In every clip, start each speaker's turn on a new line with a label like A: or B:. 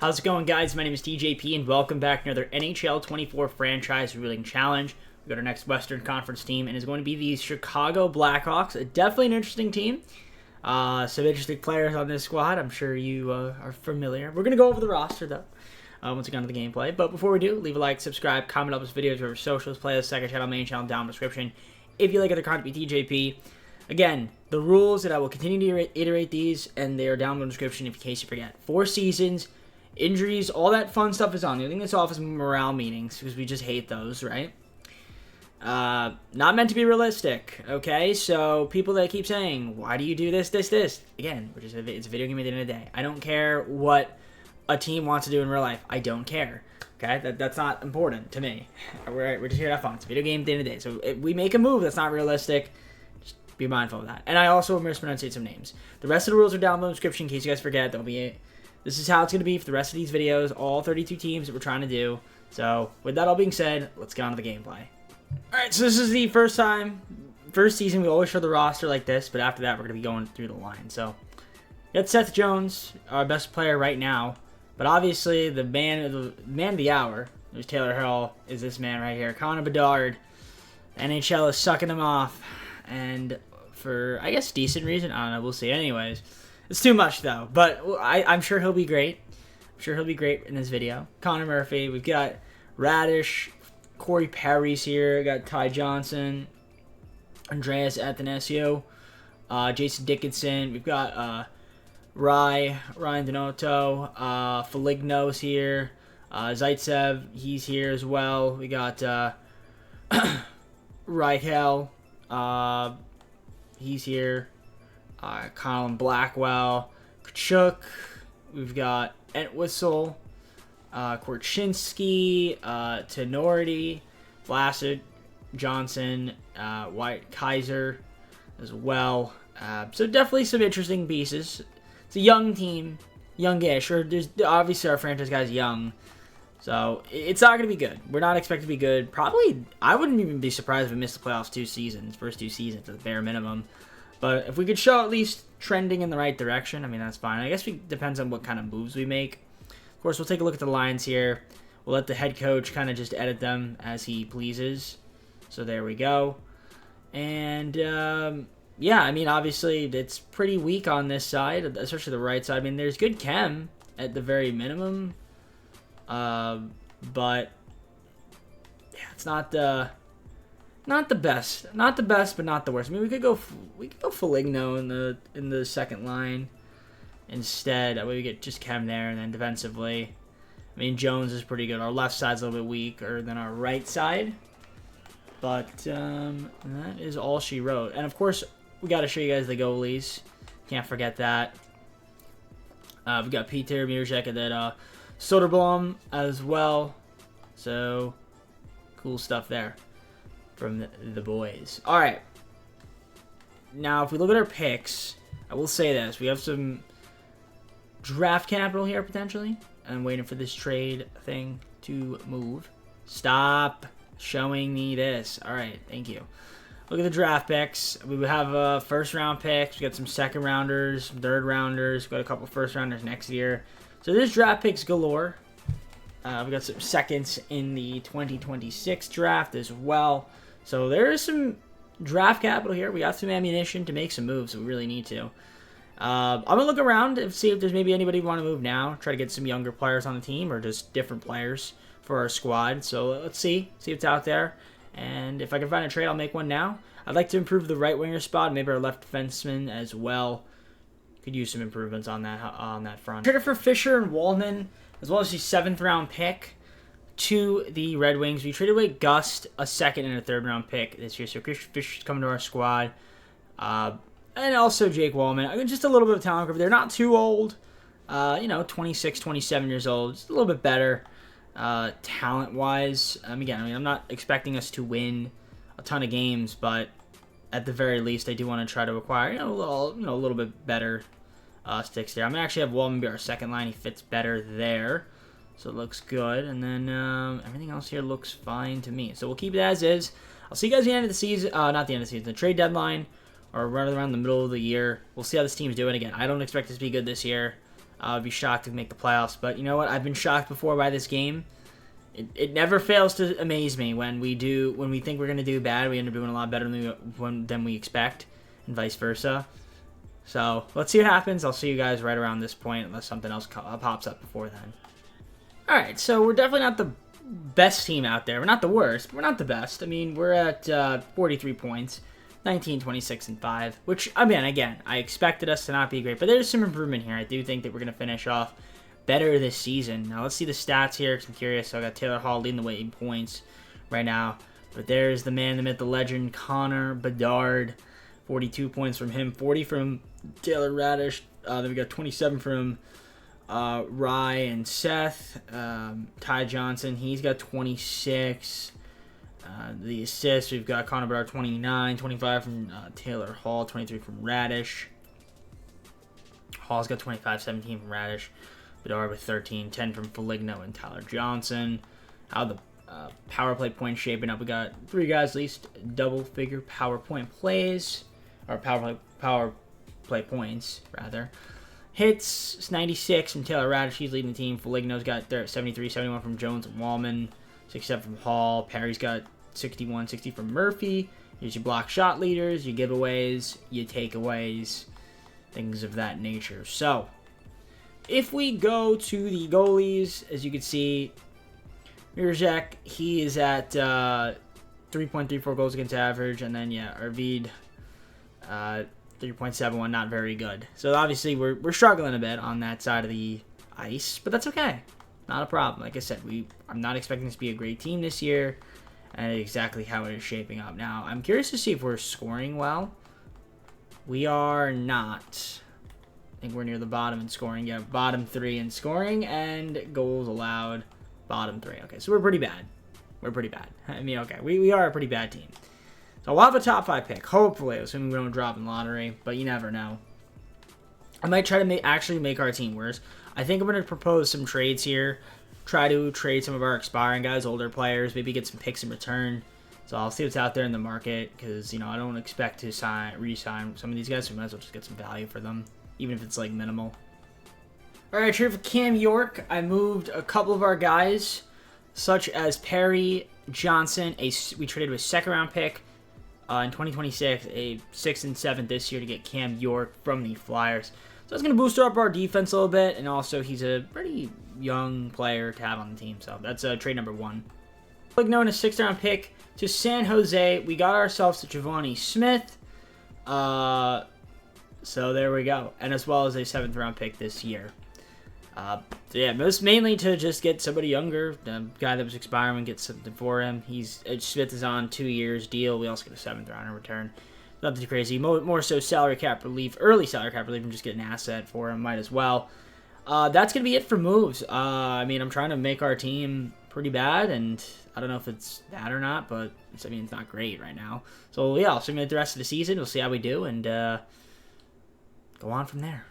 A: How's it going, guys? My name is TJP, and welcome back to another NHL 24 Franchise Rebuilding Challenge. We've got our next Western Conference team, and it's going to be the Chicago Blackhawks. Definitely an interesting team. Some interesting players on this squad. I'm sure you are familiar. We're going to go over the roster, though, once we get into the gameplay. But before we do, leave a like, subscribe, comment on this videos, wherever socials, playlist, second channel, main channel, down in the description. If you like other content, be TJP. Again, the rules that I will continue to iterate these, and they are down in the description in case you forget. 4 seasons. Injuries, all that fun stuff is on. The only thing that's off is morale meetings, because we just hate those, right? Not meant to be realistic, okay? So, people that keep saying, why do you do this? Again, it's a video game at the end of the day. I don't care what a team wants to do in real life. I don't care, okay? That's not important to me. We're just here to have fun. It's a video game at the end of the day. So, if we make a move that's not realistic, just be mindful of that. And I also mispronunciate some names. The rest of the rules are down in the description in case you guys forget. There'll be This is how it's going to be for the rest of these videos, all 32 teams that we're trying to do. So, with that all being said, let's get on to the gameplay. Alright, so this is the first season we always show the roster like this, but after that we're going to be going through the line. So, we got Seth Jones, our best player right now, but obviously the man of the hour, there's Taylor Hall, is this man right here. Connor Bedard. NHL is sucking him off, and for, I guess, decent reason. I don't know, we'll see. Anyways, it's too much, though, but I'm sure he'll be great. I'm sure he'll be great in this video. Connor Murphy. We've got Radish. Corey Perry's here. We got Ty Johnson. Andreas Athanasio. Jason Dickinson. We've got Ryan Donato. Feligno's here. Zaitsev, he's here as well. We got Reichel. He's here. Colin Blackwell, Kachuk, we've got Entwistle, Korchinski, Tenority, Vlasic, Johnson, White Kaiser as well. So definitely some interesting pieces. It's a young team, youngish. Or there's obviously our franchise guy's young, so it's not going to be good. We're not expected to be good. Probably, I wouldn't even be surprised if we missed the playoffs first two seasons at the bare minimum. But if we could show at least trending in the right direction, I mean, that's fine. I guess it depends on what kind of moves we make. Of course, we'll take a look at the lines here. We'll let the head coach kind of just edit them as he pleases. So there we go. And, yeah, I mean, obviously, it's pretty weak on this side, especially the right side. I mean, there's good chem at the very minimum. But, yeah, it's not the best, but not the worst. I mean, we could go Feligno in the second line instead. That way we get just Chem there, and then defensively, I mean, Jones is pretty good. Our left side's a little bit weaker than our right side, but that is all she wrote. And of course, we got to show you guys the goalies. Can't forget that. We've got Peter Mierzek and then Soderblom as well. So cool stuff there from the boys. All right. Now, if we look at our picks, I will say this. We have some draft capital here, potentially. I'm waiting for this trade thing to move. Stop showing me this. All right. Thank you. Look at the draft picks. We have first-round picks. We got some second-rounders, some third-rounders. We've got a couple first-rounders next year. So there's draft picks galore. We got some seconds in the 2026 draft as well. So there is some draft capital here. We got some ammunition to make some moves. So we really need to. I'm going to look around and see if there's maybe anybody who want to move now. Try to get some younger players on the team or just different players for our squad. So let's see what's out there. And if I can find a trade, I'll make one now. I'd like to improve the right winger spot. Maybe our left defenseman as well. Could use some improvements on that front. Traded for Fisher and Wallman, as well as the 7th round pick to the Red Wings. We traded away Gust, a 2nd and a 3rd round pick this year. So Chris Fisher's coming to our squad. And also Jake Wallman. I mean, just a little bit of talent over there. Not too old. 26, 27 years old. Just a little bit better talent-wise. Again, I'm not expecting us to win a ton of games, but at the very least, I do want to try to acquire a little bit better sticks there. I'm gonna actually have Wallman be our second line. He fits better there, so it looks good. And then everything else here looks fine to me. So we'll keep it as is. I'll see you guys at the end of the season. Not the end of the season. The trade deadline, or right around the middle of the year. We'll see how this team's doing. Again, I don't expect this to be good this year. I would be shocked if we make the playoffs. But you know what? I've been shocked before by this game. It never fails to amaze me when we think we're going to do bad, we end up doing a lot better than we expect, and vice versa. So let's see what happens. I'll see you guys right around this point unless something else pops up before then. Alright, so we're definitely not the best team out there. We're not the worst, but we're not the best. I mean, we're at 43 points, 19, 26, and 5, which, I mean, again, I expected us to not be great, but there's some improvement here. I do think that we're going to finish off better this season. Now, let's see the stats here, because I'm curious. So I got Taylor Hall leading the way in points right now, but there's the man, the myth, the legend, Connor Bedard. 42 points from him, 40 from Taylor Radish. Then we got 27 from Rye and Seth. Ty Johnson, he's got 26. The assists, we've got Connor Bedard 29, 25 from Taylor Hall, 23 from Radish. Hall's got 25, 17 from Radish. Bedard with 13, 10 from Foligno and Tyler Johnson. How the power play points shaping up? We got 3 guys at least double-figure power point plays. Or power play points, rather. Hits, 96 from Taylor Radish. He's leading the team. Foligno's got 73, 71 from Jones and Wallman. 67 from Hall. Perry's got 61, 60 from Murphy. Here's your block shot leaders, your giveaways, your takeaways, things of that nature. So, if we go to the goalies, as you can see, Mirzek, he is at 3.34 goals against average. And then, yeah, Arvid, 3.71, not very good. So obviously we're struggling a bit on that side of the ice, but that's okay. Not a problem. Like I said, I'm not expecting this to be a great team this year, and exactly how it is shaping up. Now, I'm curious to see if we're scoring well. We are not. I think we're near the bottom in scoring. Yeah, bottom 3 in scoring, and goals allowed, bottom 3. Okay, so we're pretty bad. We're pretty bad. I mean, okay, we are a pretty bad team. So we'll have a top 5 pick, hopefully, assuming we don't drop in lottery, but you never know. I might try to actually make our team worse. I think I'm going to propose some trades here. Try to trade some of our expiring guys, older players, maybe get some picks in return. So I'll see what's out there in the market, because, you know, I don't expect to re-sign some of these guys, so we might as well just get some value for them, even if it's, like, minimal. Alright, here for Cam York, I moved a couple of our guys, such as Perry, Johnson. We traded a second-round pick. In 2026, a 6th and 7th this year to get Cam York from the Flyers. So that's going to boost up our defense a little bit, and also he's a pretty young player to have on the team. So that's trade number 1. Like known as 6th-round pick to San Jose, we got ourselves a Giovanni Smith. So there we go, and as well as a 7th-round pick this year. So yeah, most mainly to just get somebody younger, the guy that was expiring, get something for him. Smith is on 2 years deal. We also get a 7th round in return. Nothing too crazy. More so salary cap relief, early salary cap relief, and just get an asset for him. Might as well. That's gonna be it for moves. I mean, I'm trying to make our team pretty bad, and I don't know if it's bad or not, but I mean, it's not great right now. So yeah, I'll simulate the rest of the season. We'll see how we do, and go on from there.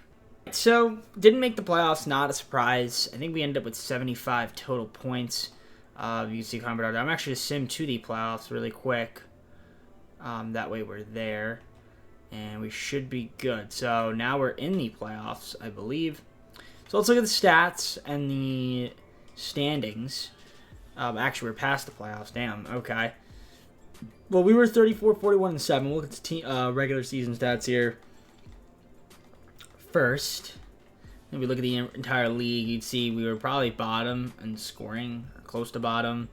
A: So, didn't make the playoffs, not a surprise. I think we ended up with 75 total points. You can see Connor Bedard. I'm actually going to sim to the playoffs really quick. That way we're there. And we should be good. So, now we're in the playoffs, I believe. So, let's look at the stats and the standings. Actually, we're past the playoffs. Damn, okay. Well, we were 34, 41, and 7. We'll look at the regular season stats here. First, if we look at the entire league, you'd see we were probably bottom in scoring, or close to bottom.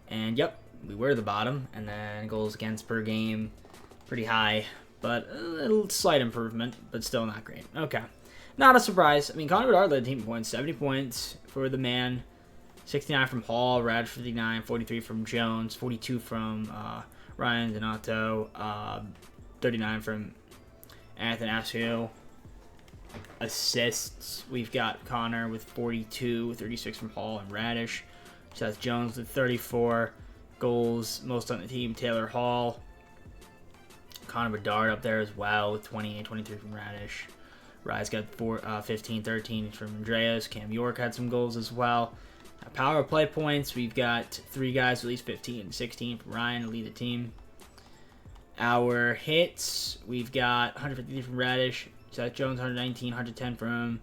A: And yep, we were the bottom. And then goals against per game, pretty high, but a little slight improvement, but still not great. Okay, not a surprise. I mean, Connor Bedard led the team in points, 70 points for the man, 69 from Hall, Rad 59, 43 from Jones, 42 from Ryan Donato, 39 from Athanasio. Assists, we've got Connor with 42, 36 from Hall and Radish. Seth Jones with 34. Goals, most on the team, Taylor Hall. Connor Bedard up there as well with 28, 23 from Radish. Rye's got 15, 13 from Andreas. Cam York had some goals as well. Power play points, we've got 3 guys with at least 15 and 16 from Ryan to lead the team. Our hits, we've got 153 from Radish. Seth Jones, 119, 110 from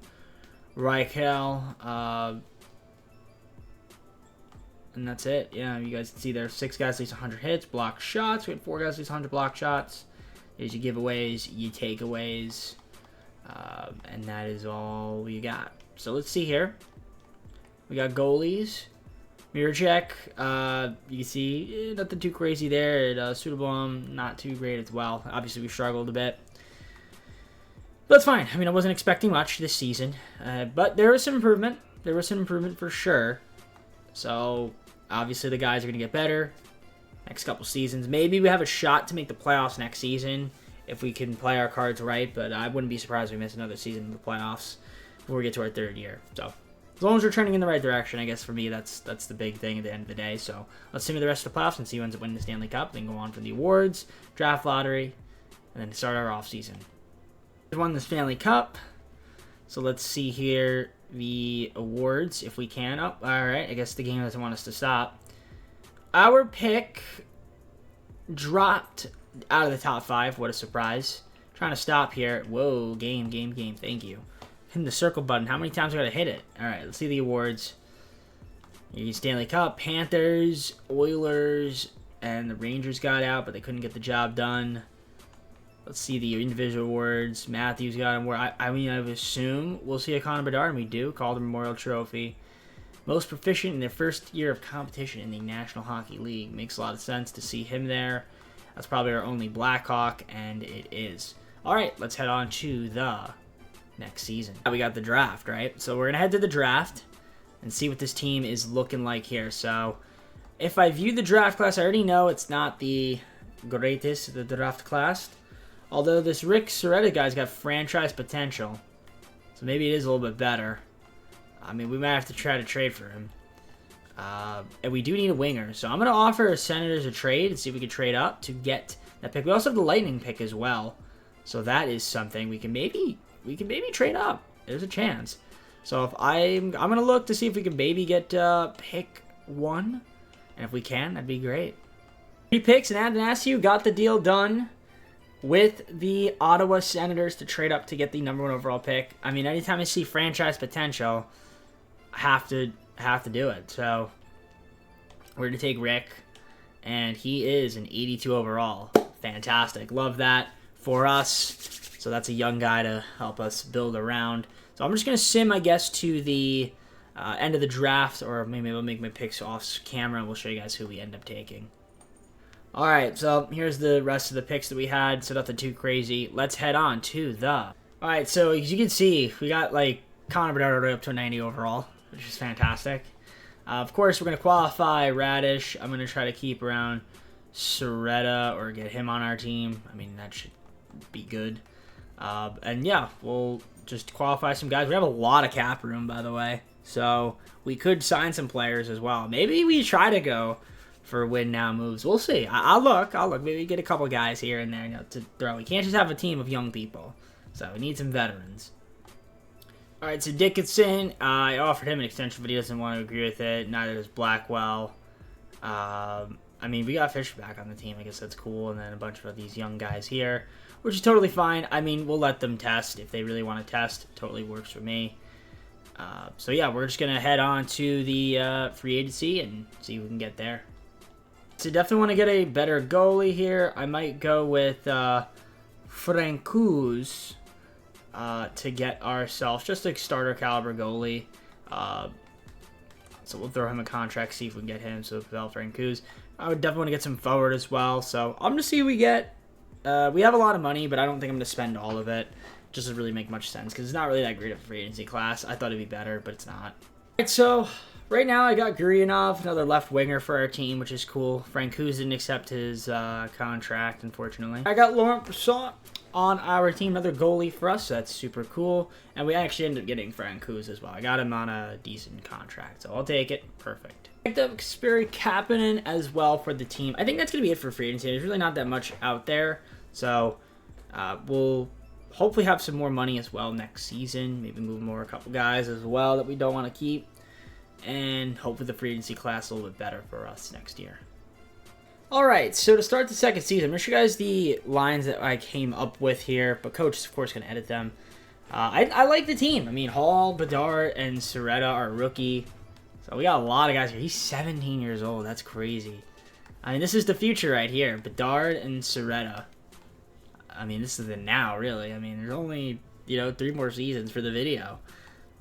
A: Reichel, and that's it. Yeah, you guys can see there 6 guys at least 100 hits, block shots. We had 4 guys at least 100 block shots. There's your giveaways, your takeaways, and that is all we got. So let's see here. We got goalies. Mirror check. You can see nothing too crazy there. Suitable, not too great as well. Obviously, we struggled a bit. But that's fine. I mean, I wasn't expecting much this season. But there was some improvement. There was some improvement for sure. So, obviously, the guys are going to get better next couple seasons. Maybe we have a shot to make the playoffs next season if we can play our cards right. But I wouldn't be surprised if we miss another season in the playoffs before we get to our 3rd year. So, as long as we're trending in the right direction, I guess for me, that's the big thing at the end of the day. So, let's see the rest of the playoffs and see who ends up winning the Stanley Cup. Then go on for the awards, draft lottery, and then start our offseason. We won the Stanley Cup. So, let's see here the awards if we can. Oh, all right. I guess the game doesn't want us to stop. Our pick dropped out of the top 5. What a surprise. Trying to stop here. Whoa, game. Thank you. Hitting the circle button. How many times I gotta hit it? All right, let's see the awards. You Stanley Cup, Panthers, Oilers, and the Rangers got out, but they couldn't get the job done. Let's see the individual awards. Matthews got an award. I mean, I would assume we'll see a Connor Bedard, and we do. Calder Memorial Trophy. Most proficient in their first year of competition in the National Hockey League. Makes a lot of sense to see him there. That's probably our only Blackhawk, and it is. All right, let's head on to the next season. We got the draft, right? So we're going to head to the draft and see what this team is looking like here. So if I view the draft class, I already know it's not the greatest, the draft class. Although this Rick Soretta guy's got franchise potential. So maybe it is a little bit better. I mean, we might have to try to trade for him. And we do need a winger. So I'm going to offer Senators a trade and see if we can trade up to get that pick. We also have the Lightning pick as well. So that is something we can maybe trade up. There's a chance. So if I'm going to look to see if we can maybe get pick 1. And if we can, that'd be great. 3 picks, and Athanasiou got the deal done with the Ottawa Senators to trade up to get the number 1 overall pick. I mean, anytime I see franchise potential, I have to do it. So we're going to take Rick, and he is an 82 overall. Fantastic. Love that for us. So that's a young guy to help us build around. So I'm just going to sim, I guess, to the end of the draft, or maybe I'll make my picks off camera, and we'll show you guys who we end up taking. All right, so here's the rest of the picks that we had, so nothing too crazy. Let's head on to the... All right, so as you can see, we got, like, Connor Bedard right up to a 90 overall, which is fantastic. Of course, we're going to qualify Radish. I'm going to try to keep around Soretta or get him on our team. I mean, that should be good. And yeah, we'll just qualify some guys. We have a lot of cap room, by the way, so we could sign some players as well. Maybe we try to go for win now moves. We'll see. I'll look. Maybe get a couple guys here and there, to throw. We can't just have a team of young people, so we need some veterans. All right, so Dickinson, I offered him an extension, but he doesn't want to agree with it. Neither does Blackwell. I mean, we got Fisher back on the team. I guess that's cool. And then a bunch of these young guys here, which is totally fine. I mean, we'll let them test if they really want to test. It totally works for me. So, yeah, we're just going to head on to the free agency and see if we can get there. So, definitely want to get a better goalie here. I might go with Francouz to get ourselves just a starter caliber goalie. So, we'll throw him a contract, see if we can get him. So, Pavel Francouz. I would definitely want to get some forward as well. So, I'm going to see who we get. We have a lot of money, but I don't think I'm going to spend all of it. Just doesn't really make much sense because it's not really that great of a free agency class. I thought it'd be better, but it's not. All right, so right now I got Gurianov, another left winger for our team, which is cool. Francouz didn't accept his contract, unfortunately. I got Laurent Brossoit on our team, another goalie for us. So that's super cool. And we actually ended up getting Francouz as well. I got him on a decent contract, so I'll take it. Perfect. I picked up Kasperi Kapanen as well for the team. I think that's going to be it for free agency. There's really not that much out there. So we'll hopefully have some more money as well next season. Maybe move a couple guys as well that we don't want to keep. And hopefully the free agency class is a little bit better for us next year. Alright, so to start the second season, I'm going to show you guys the lines that I came up with here. But Coach is, of course, going to edit them. I like the team. I mean, Hall, Bedard, and Soretta are rookie. So we got a lot of guys here. He's 17 years old. That's crazy. I mean, this is the future right here. Bedard and Soretta. I mean, this is the now, really. I mean, there's only, 3 more seasons for the video.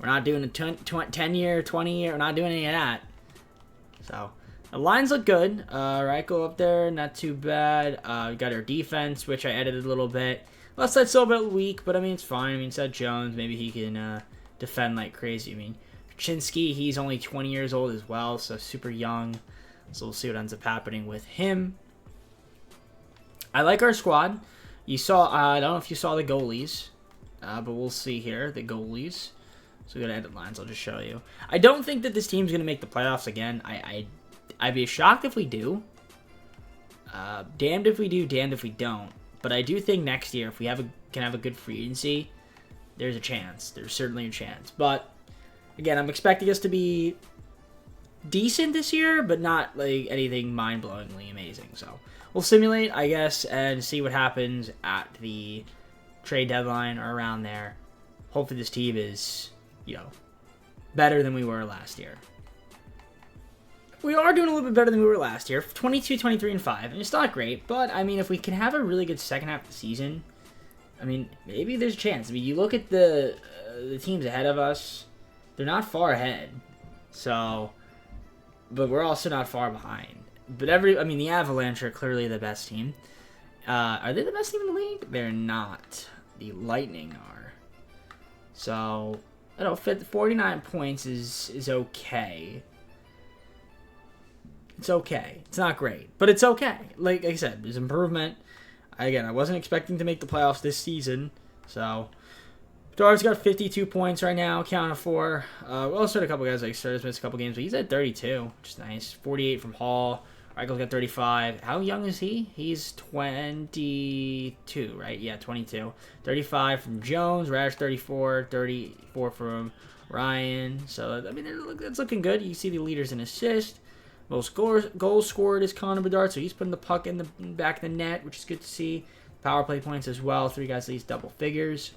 A: We're not doing a 10-year, 20-year. We're not doing any of that. So, the lines look good. Right, go up there. Not too bad. We got our defense, which I edited a little bit. Left side's still a bit weak, but, I mean, it's fine. I mean, Seth Jones, maybe he can defend like crazy. I mean, Chinsky, he's only 20 years old as well, so super young. So, we'll see what ends up happening with him. I like our squad. You saw, I don't know if you saw the goalies, but we'll see here, the goalies. So we go to edit lines, I'll just show you. I don't think that this team's going to make the playoffs again. I'd be shocked if we do. Damned if we do, damned if we don't. But I do think next year, if we can have a good free agency, there's a chance. There's certainly a chance. But, again, I'm expecting us to be decent this year, but not like anything mind-blowingly amazing. So we'll simulate, I guess, and see what happens at the trade deadline or around there. Hopefully this team is, better than we were last year. We are doing a little bit better than we were last year. 22, 23, and 5. And it's not great, but, I mean, if we can have a really good second half of the season, I mean, maybe there's a chance. I mean, you look at the teams ahead of us, they're not far ahead. So, but we're also not far behind. But the Avalanche are clearly the best team. Are they the best team in the league? They're not. The Lightning are. So, 49 points is okay. It's okay. It's not great, but it's okay. Like I said, there's improvement. Again, I wasn't expecting to make the playoffs this season, so Bedard's got 52 points right now, counting 4. We also had a couple guys like Sturz missed a couple games, but he's at 32, which is nice. 48 from Hall. Reichel's got 35. How young is he? He's 22, right? Yeah, 22. 35 from Jones. Rash 34. 34 from Ryan. So, I mean, it's looking good. You see the leaders in assists. Most goals scored is Connor Bedard, so he's putting the puck in the back of the net, which is good to see. Power play points as well. 3 guys at least double figures.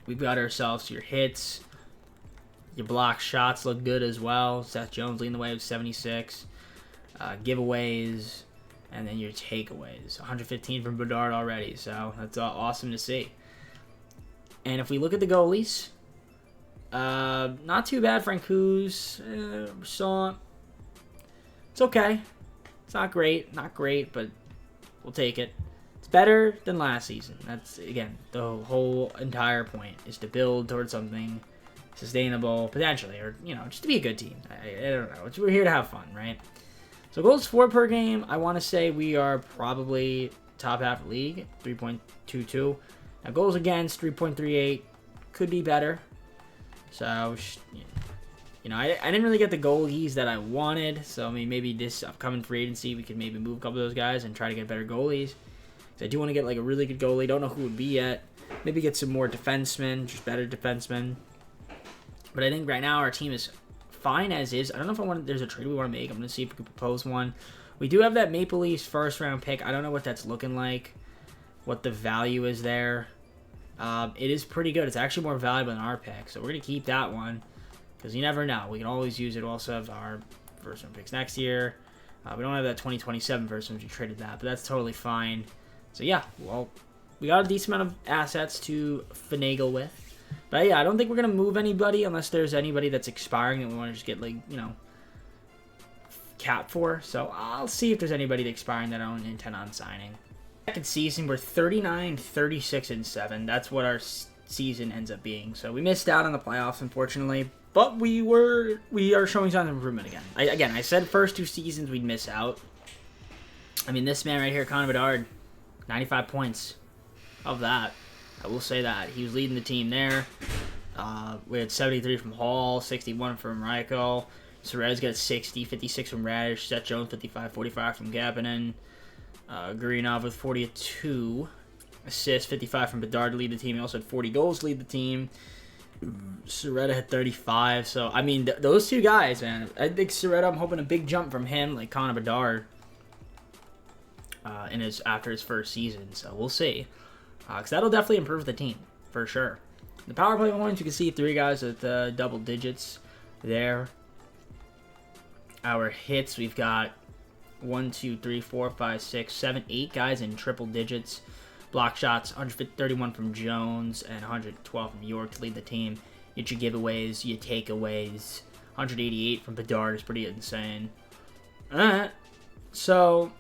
A: We've got ourselves your hits. Your block shots look good as well. Seth Jones leading the way with 76. Giveaways. And then your takeaways. 115 from Bedard already, so that's awesome to see. And if we look at the goalies, not too bad. Francouz, it's okay. It's not great, but we'll take it. It's better than last season. That's, again, the whole entire point is to build towards something sustainable, potentially, or, just to be a good team. I don't know. We're here to have fun, right? So goals for per game, I want to say we are probably top half of the league, 3.22. Now goals against, 3.38, could be better. So, I didn't really get the goalies that I wanted, so I mean, maybe this upcoming free agency, we could maybe move a couple of those guys and try to get better goalies. I do want to get like a really good goalie. Don't know who it would be yet. Maybe get some more defensemen, just better defensemen. But I think right now our team is fine as is. I don't know if there's a trade we want to make. I'm going to see if we can propose one. We do have that Maple Leafs first round pick. I don't know what that's looking like, what the value is there. It is pretty good. It's actually more valuable than our pick, so we're going to keep that one. Because you never know. We can always use it. We also have our first round picks next year. We don't have that 2027 first one. We traded that. But that's totally fine. So, yeah. Well, we got a decent amount of assets to finagle with. But, yeah, I don't think we're going to move anybody unless there's anybody that's expiring that we want to just get, like, cap for. So, I'll see if there's anybody that's expiring that I don't intend on signing. Second season, we're 39, 36, and 7. That's what our season ends up being. So, we missed out on the playoffs, unfortunately. But we are showing signs of improvement again. I said first 2 seasons we'd miss out. I mean, this man right here, Connor Bedard, 95 points of that. I will say that. He was leading the team there. We had 73 from Hall, 61 from Reichel. Sorez got 60, 56 from Radish. Seth Jones, 55, 45 from Kapanen. Greenov with 42 assists, 55 from Bedard to lead the team. He also had 40 goals to lead the team. Soretta had 35, so I mean those 2 guys, man. I think Soretta, I'm hoping a big jump from him, like Connor Bedard, after his first season. So we'll see, because that'll definitely improve the team. for sure. The power play points, you can see 3 guys with double digits there. Our hits, we've got 1, 2, 3, 4, 5, 6, 7, 8 guys in triple digits. Block shots, 131 from Jones and 112 from York to lead the team. Get your giveaways, your takeaways. 188 from Bedard is pretty insane. Alright, so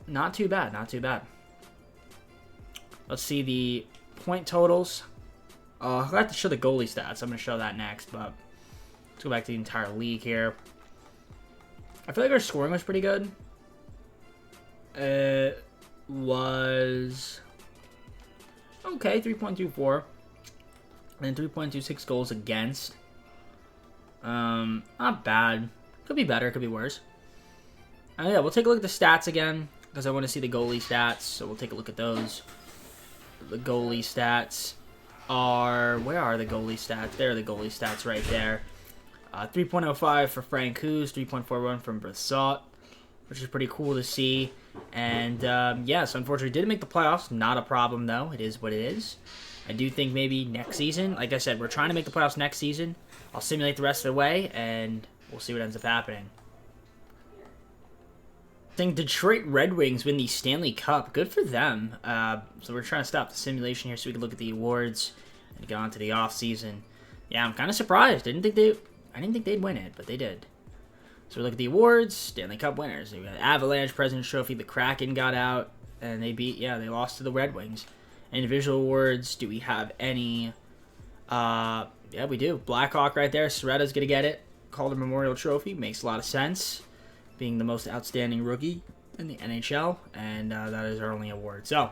A: not too bad, not too bad. Let's see the point totals. I'll have to show the goalie stats. I'm going to show that next, but let's go back to the entire league here. I feel like our scoring was pretty good. It was okay, 3.24. And 3.26 goals against. Not bad. Could be better, could be worse. Yeah, we'll take a look at the stats again, because I want to see the goalie stats, so we'll take a look at those. The goalie stats are... Where are the goalie stats? There are the goalie stats right there. 3.05 for Frank Hughes, 3.41 from Brassard, which is pretty cool to see. And, yeah, so unfortunately didn't make the playoffs. Not a problem, though. It is what it is. I do think maybe next season, like I said, we're trying to make the playoffs next season. I'll simulate the rest of the way, and we'll see what ends up happening. I think Detroit Red Wings win the Stanley Cup. Good for them. So we're trying to stop the simulation here so we can look at the awards and get on to the offseason. Yeah, I'm kind of surprised. I didn't think they'd win it, but they did. So we look at the awards, Stanley Cup winners. We got Avalanche, President's Trophy, the Kraken got out, and they lost to the Red Wings. Individual awards, do we have any? Yeah, we do. Blackhawk right there. Soretta's going to get it. Calder Memorial Trophy. Makes a lot of sense. Being the most outstanding rookie in the NHL. And that is our only award. So,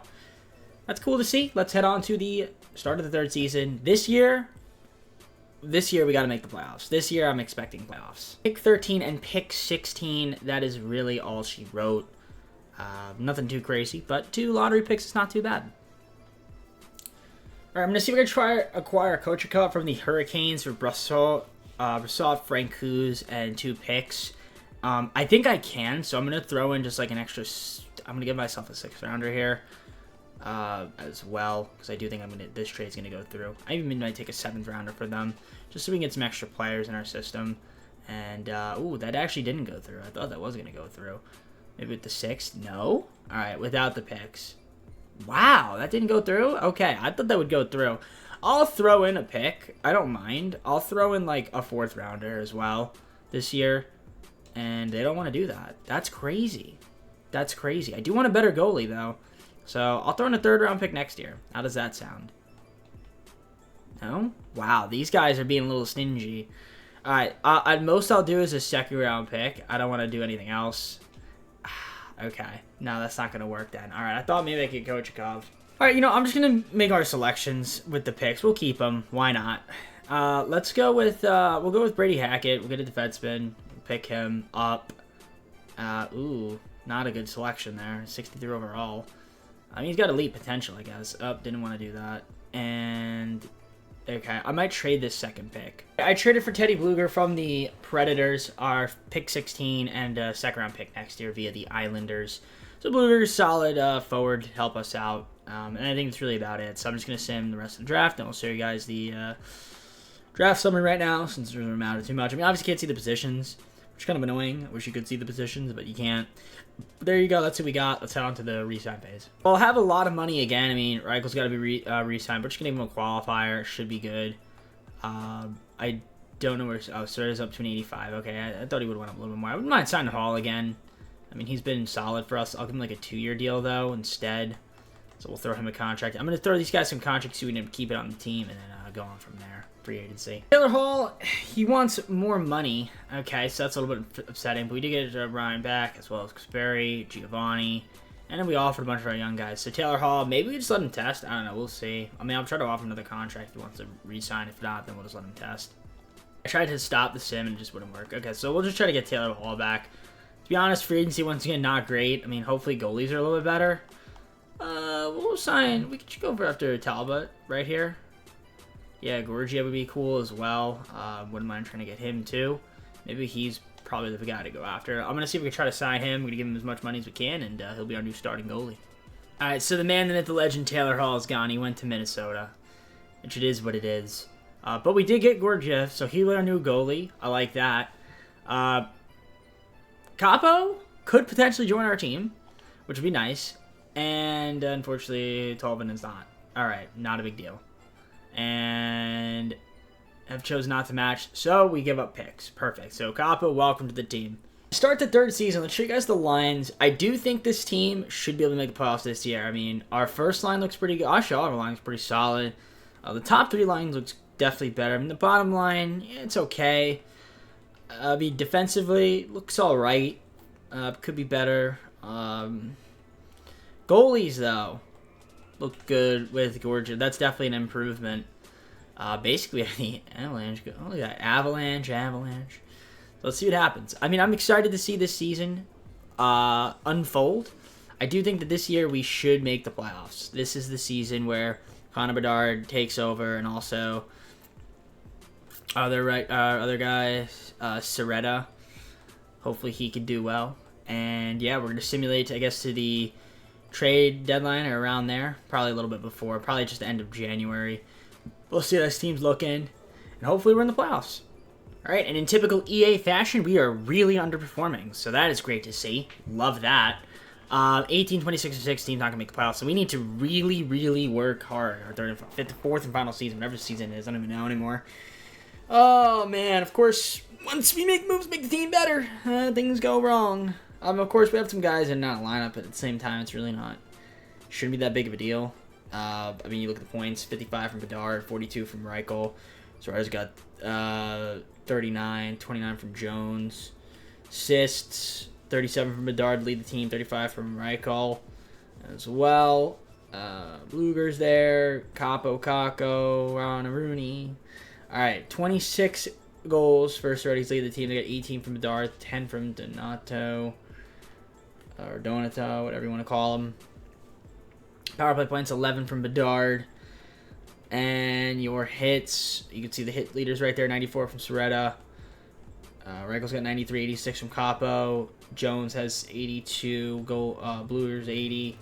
A: that's cool to see. Let's head on to the start of the third season. This year we got to make the playoffs. This year, I'm expecting playoffs. Pick 13 and pick 16. That is really all she wrote. Nothing too crazy. But 2 lottery picks is not too bad. Alright, I'm going to see if we can try to acquire a Coach Cup from the Hurricanes for Brassard, Frank Hughes, and 2 picks. I think I can, so I'm going to throw in just like an extra... I'm going to give myself a 6th rounder here as well, because I do think this trade's going to go through. I even might take a 7th rounder for them, just so we can get some extra players in our system. And, ooh, that actually didn't go through. I thought that was going to go through. Maybe with the 6th? No? Alright, without the picks. Wow, that didn't go through? Okay, I thought that would go through. I'll throw in a pick. I don't mind. I'll throw in like a 4th rounder as well this year. And they don't want to do that. That's crazy. That's crazy. I do want a better goalie though. So I'll throw in a 3rd round pick next year. How does that sound? No? Wow, these guys are being a little stingy. Alright, at most I'll do is a 2nd round pick. I don't want to do anything else. Okay. No, that's not going to work then. Alright, I thought maybe I could Coach Kov. Alright, I'm just going to make our selections with the picks. We'll keep them. Why not? Let's go with, we'll go with Brady Hackett. We'll get a defenseman. Pick him up. Ooh, not a good selection there. 63 overall. I mean, he's got elite potential, I guess. Didn't want to do that. And... Okay, I might trade this 2nd pick. I traded for Teddy Bluger from the Predators, our pick 16 and 2nd round pick next year via the Islanders. So Bluger's solid forward to help us out, and I think that's really about it. So I'm just going to sim the rest of the draft, and I'll show you guys the draft summary right now, since it doesn't matter too much. I mean, obviously can't see the positions, which is kind of annoying. I wish you could see the positions, but you can't. But there you go. That's what we got. Let's head on to the re-sign phase. I'll have a lot of money again. I mean, Reichel's got to be re-signed. We're just going to give him a qualifier. Should be good. I don't know where... Oh, Serta's up to an 85. Okay, I thought he would have went up a little bit more. I wouldn't mind signing Hall again. I mean, he's been solid for us. I'll give him like a 2-year deal, though, instead. So we'll throw him a contract. I'm going to throw these guys some contracts so we can keep it on the team and then go on from there. Free agency. Taylor Hall, he wants more money. Okay, so that's a little bit upsetting. But we did get Ryan back, as well as Kasperi, Giovanni, and then we offered a bunch of our young guys. So Taylor Hall, maybe we just let him test. I don't know. We'll see. I mean, I'll try to offer another contract if he wants to re-sign. If not, then we'll just let him test. I tried to stop the sim and it just wouldn't work. Okay, so we'll just try to get Taylor Hall back. To be honest, free agency once again not great. I mean, hopefully goalies are a little bit better. We'll sign. We could go for after Talbot right here. Yeah, Gorgiev would be cool as well. Wouldn't mind trying to get him too. Maybe he's probably the guy to go after. I'm going to see if we can try to sign him. We're going to give him as much money as we can, and he'll be our new starting goalie. All right, so the man, the myth, the legend, Taylor Hall is gone. He went to Minnesota. which it is what it is. But we did get Gurdjieff, so he was our new goalie. I like that. Capo could potentially join our team, which would be nice. And unfortunately, Tolvin is not. All right, not a big deal. And have chosen not to match, so we give up picks. Perfect. So Capo, welcome to the team. Start the third season. Let's show you guys the lines. I do think this team should be able to make the playoffs this year. I mean, our first line looks pretty good. Actually, all of our line looks pretty solid. The top three lines looks definitely better. I mean, the bottom line, yeah, it's okay. I mean, defensively, looks all right. Could be better. Goalies, though, look good with Georgia. That's definitely an improvement. Basically, the Avalanche. Oh, look at that. Avalanche. Let's see what happens. I mean, I'm excited to see this season unfold. I do think that this year we should make the playoffs. This is the season where Connor Bedard takes over, and also other guys, Soretta. Hopefully he can do well. And yeah, we're going to simulate, I guess, to the trade deadline or around there. Probably a little bit before. Probably just the end of January. We'll see how this team's looking. And hopefully we're in the playoffs. All right, and in typical EA fashion, we are really underperforming. So that is great to see. Love that. 18, 26, and 16 not going to make the playoffs. So we need to really, really work hard. Our third, fifth, fourth, and final season, whatever the season is. I don't even know anymore. Oh, man. Of course, once we make moves, make the team better, things go wrong. Of course, we have some guys in that lineup, but at the same time, it's really not. Shouldn't be that big of a deal. I mean, you look at the points, 55 from Bedard, 42 from Reichel. Suarez got 39, 29 from Jones. Assists, 37 from Bedard, lead the team, 35 from Reichel as well. Bluger's there, Capo, Kako, Ron, Rooney. All right, 26 goals for Suarez, lead the team. They got 18 from Bedard, 10 from Donato, or Donato, whatever you want to call him. Power play points, 11 from Bedard. And your hits, you can see the hit leaders right there, 94 from Soretta. Reichel's got 93, 86 from Capo. Jones has 82, Bluers 80.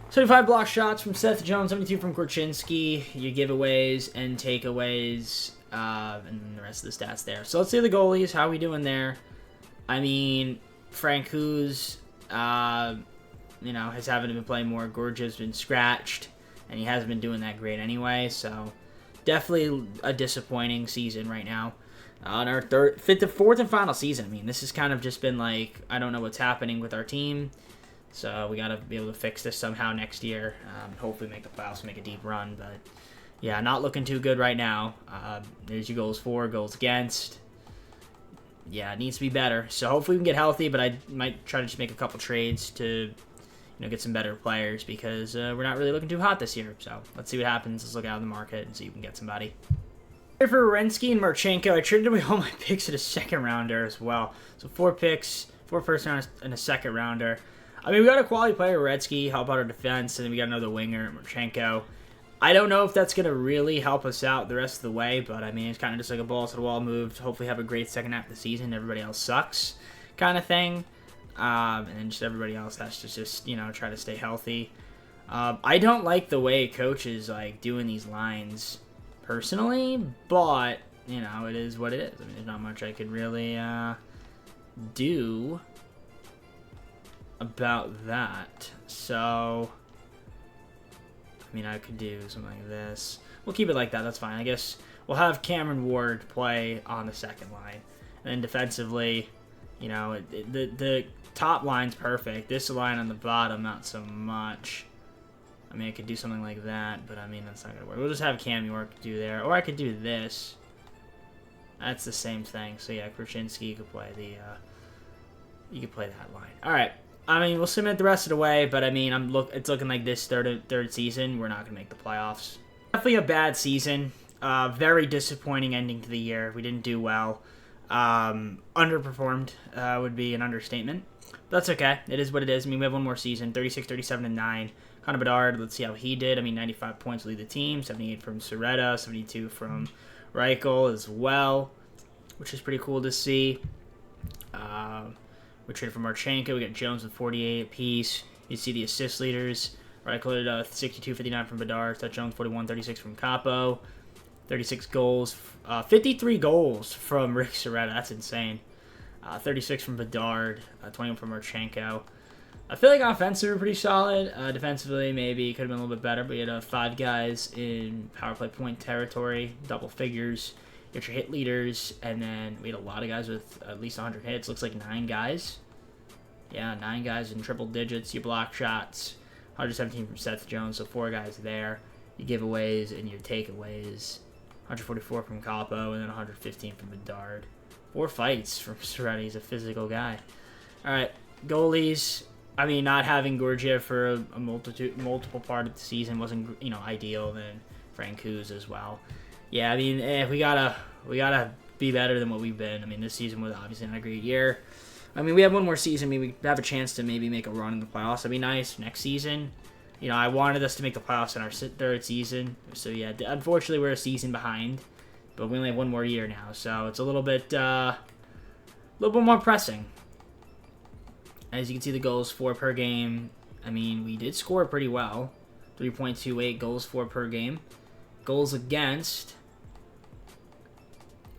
A: 75 block shots from Seth Jones, 72 from Korchinski. Your giveaways and takeaways, and then the rest of the stats there. So let's see the goalies. How are we doing there? I mean, Frank Hughes, has haven't been playing more. Gurdjieff's been scratched, and he hasn't been doing that great anyway. So definitely a disappointing season right now. On our fourth and final season. I mean, this has kind of just been like, I don't know what's happening with our team. So we got to be able to fix this somehow next year. Hopefully make the playoffs, make a deep run. But yeah, not looking too good right now. There's your goals for, goals against. Yeah, it needs to be better. So hopefully we can get healthy, but I might try to just make a couple trades to get some better players because we're not really looking too hot this year. So let's see what happens. Let's look out in the market and see if we can get somebody. Here for Renski and Marchenko, I traded away all my picks at a second rounder as well. So 4 picks, 4 first rounders, and a second rounder. I mean, we got a quality player, Renski, help out our defense, and then we got another winger, Marchenko. I don't know if that's going to really help us out the rest of the way, but I mean, it's kind of just like a balls to the wall move. Hopefully have a great second half of the season. Everybody else sucks kind of thing. And then just everybody else has to just, try to stay healthy. I don't like the way Coach is like doing these lines personally, but it is what it is. I mean, there's not much I could really do about that. So I mean, I could do something like this. We'll keep it like that. That's fine. I guess we'll have Cameron Ward play on the second line, and then defensively, the top line's perfect. This line on the bottom, not so much. I mean, I could do something like that, but I mean, that's not going to work. We'll just have Cam York do there. Or I could do this. That's the same thing. So, yeah, Korchinski could play you could play that line. All right. I mean, we'll submit the rest of the way, but I mean, it's looking like this third season, we're not going to make the playoffs. Definitely a bad season. Very disappointing ending to the year. We didn't do well. Underperformed would be an understatement. But that's okay. It is what it is. I mean, we have one more season, 36, 37, and 9. Connor Bedard, let's see how he did. I mean, 95 points to lead the team, 78 from Soretta, 72 from Reichel as well, which is pretty cool to see. We traded for Marchenko. We got Jones with 48 apiece. You see the assist leaders. Reichel at 62-59 from Bedard. Seth Jones 41-36 from Capo. 36 goals. 53 goals from Rick Soretta. That's insane. 36 from Bedard. 21 from Marchenko. I feel like offensively we're pretty solid. Defensively, maybe could have been a little bit better, but we had 5 guys in power play point territory, double figures. You got your hit leaders, and then we had a lot of guys with at least 100 hits. Looks like 9 guys. Yeah, 9 guys in triple digits. Your block shots, 117 from Seth Jones, so 4 guys there. Your giveaways and your takeaways, 144 from Capo, and then 115 from Bedard. 4 fights from Soretta. He's a physical guy. All right, goalies. I mean, not having Georgiev for a multiple part of the season wasn't, ideal. Then Francouz as well. Yeah, I mean, we gotta be better than what we've been. I mean, this season was obviously not a great year. I mean, we have one more season. Maybe we have a chance to maybe make a run in the playoffs. That'd be nice next season. I wanted us to make the playoffs in our 3rd season. So yeah, unfortunately we're a season behind, but we only have one more year now, so it's a little bit more pressing. As you can see, the goals 4 per game. I mean, we did score pretty well. 3.28 goals 4 per game. Goals against,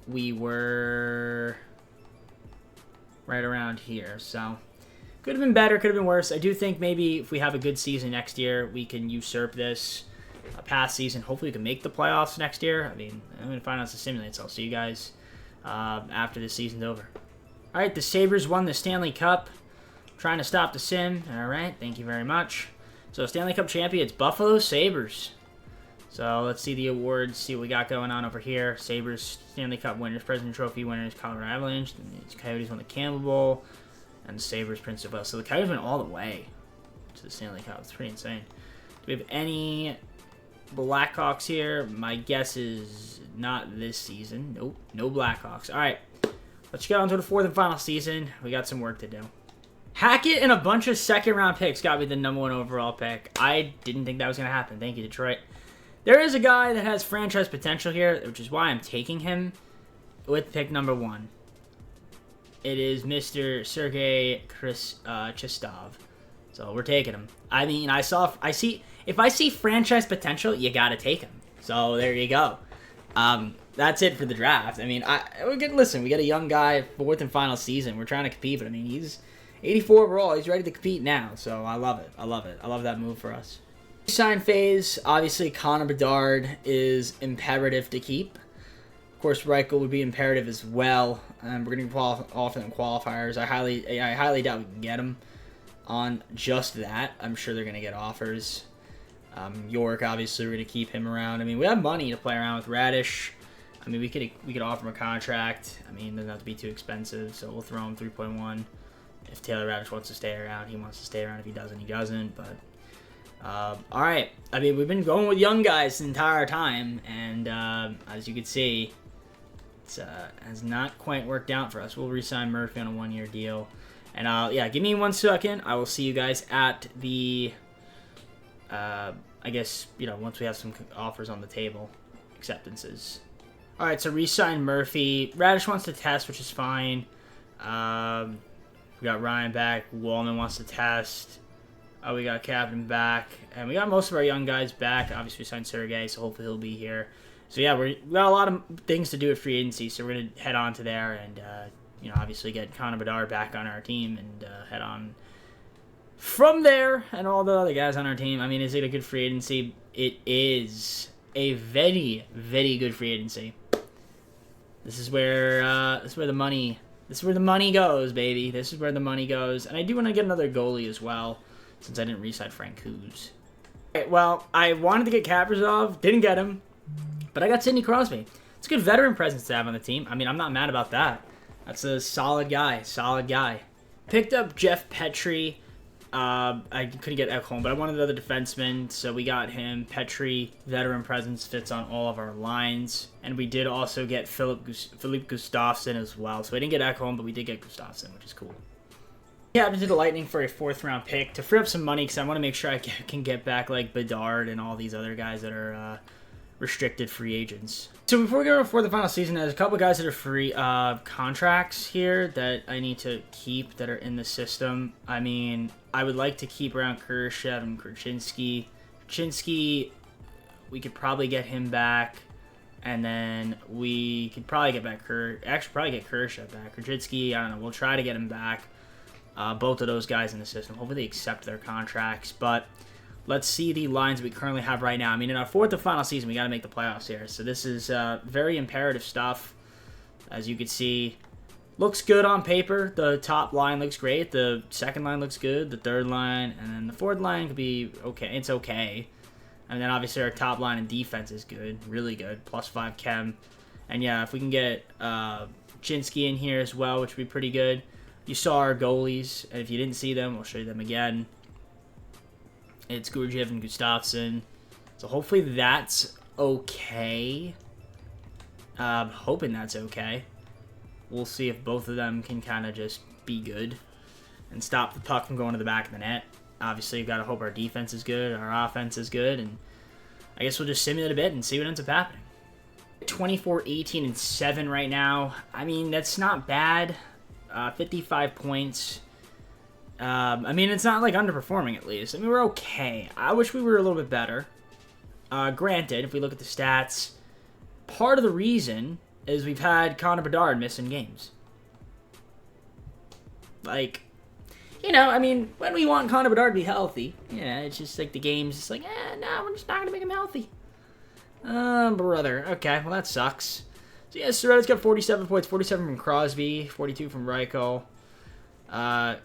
A: we were right around here. So could have been better, could have been worse. I do think maybe if we have a good season next year, we can usurp this past season. Hopefully we can make the playoffs next year. I mean, I'm going to find out the simulates. I'll see you guys after the season's over. All right, the Sabres won the Stanley Cup. Trying to stop the sim. All right, thank you very much. So Stanley Cup champions, Buffalo Sabres. So let's see the awards, see what we got going on over here. Sabres Stanley Cup winners, President Trophy winners, Colorado Avalanche. The Coyotes won the Campbell Bowl, and the Sabres Prince of Wales. So the Coyotes went all the way to the Stanley Cup. It's pretty insane. Do we have any Blackhawks here? My guess is not this season. Nope, no Blackhawks. All right, let's get on to the 4th and final season. We got some work to do. Hackett and a bunch of second-round picks got me the #1 overall pick. I didn't think that was going to happen. Thank you, Detroit. There is a guy that has franchise potential here, which is why I'm taking him with pick #1. It is Mr. Sergei Chistov. So we're taking him. I mean, if I see franchise potential, you got to take him. So there you go. That's it for the draft. I mean, listen, we got a young guy, 4th and final season. We're trying to compete, but I mean, he's 84 overall. He's ready to compete now, so I love it. I love it. I love that move for us. Sign phase, obviously Connor Bedard is imperative to keep. Of course, Reichel would be imperative as well. We're going to offer them qualifiers. I highly doubt we can get them on just that. I'm sure they're going to get offers. York, obviously, we're going to keep him around. I mean, we have money to play around with. Radish, I mean, we could offer him a contract. I mean, it doesn't have to be too expensive, so we'll throw him 3.1. If Taylor Radish wants to stay around, he wants to stay around. If he doesn't, he doesn't. But all right. I mean, we've been going with young guys the entire time, and as you can see, it has not quite worked out for us. We'll re-sign Murphy on a 1-year deal, and yeah, give me 1 second. I will see you guys at the. I guess once we have some offers on the table, acceptances. All right, so re-sign Murphy. Radish wants to test, which is fine. We got Ryan back. Wallman wants to test. We got Captain back. And we got most of our young guys back. Obviously, we signed Sergey, so hopefully he'll be here. So, yeah, we got a lot of things to do at free agency, so we're going to head on to there and, obviously get Connor Bedard back on our team and head on from there and all the other guys on our team. I mean, is it a good free agency? It is a very, very good free agency. This is where the money goes, baby. This is where the money goes. And I do want to get another goalie as well, since I didn't re-sign Francouz. Right, well, I wanted to get Kaprizov, didn't get him, but I got Sidney Crosby. It's a good veteran presence to have on the team. I mean, I'm not mad about that. That's a solid guy, Picked up Jeff Petrie. I couldn't get Ekholm, but I wanted another defenseman, so we got him. Petrie, veteran presence, fits on all of our lines. And we did also get Philippe Gustafsson as well. So we didn't get Ekholm, but we did get Gustafsson, which is cool. Captain to the Lightning for a 4th-round pick to free up some money, because I want to make sure I can get back like Bedard and all these other guys that are restricted free agents. So before we go for the final season, there's a couple guys that are free contracts here that I need to keep that are in the system. I mean, I would like to keep around Kurashev and Krasinski. Krasinski, we could probably get him back, and then we could probably get back probably get Kurashev back. Krasinski, I don't know, we'll try to get him back. Both of those guys in the system. Hopefully they accept their contracts, but let's see the lines we currently have right now. I mean, in our fourth and final season, we got to make the playoffs here. So this is very imperative stuff. As you can see, looks good on paper. The top line looks great. The second line looks good. The third line, and then the fourth line could be okay. It's okay. And then obviously our top line and defense is good, really good. +5 chem. And yeah, if we can get Chinsky in here as well, which would be pretty good. You saw our goalies, and if you didn't see them, I'll show you them again. It's Gurdjieff and Gustafsson. So hopefully that's okay. Hoping that's okay. We'll see if both of them can kind of just be good and stop the puck from going to the back of the net. Obviously, you've got to hope our defense is good, our offense is good, and I guess we'll just simulate a bit and see what ends up happening. 24, 18, and 7 right now. I mean, that's not bad. 55 points. I mean, it's not like underperforming at least. I mean, we're okay. I wish we were a little bit better. Granted, if we look at the stats, part of the reason is we've had Connor Bedard missing games. Like, you know, I mean, when we want Connor Bedard to be healthy, yeah, it's just like the game's just like, no, we're just not going to make him healthy. Brother. Okay, well, that sucks. So, yeah, Soretta's got 47 points, 47 from Crosby, 42 from Reichel.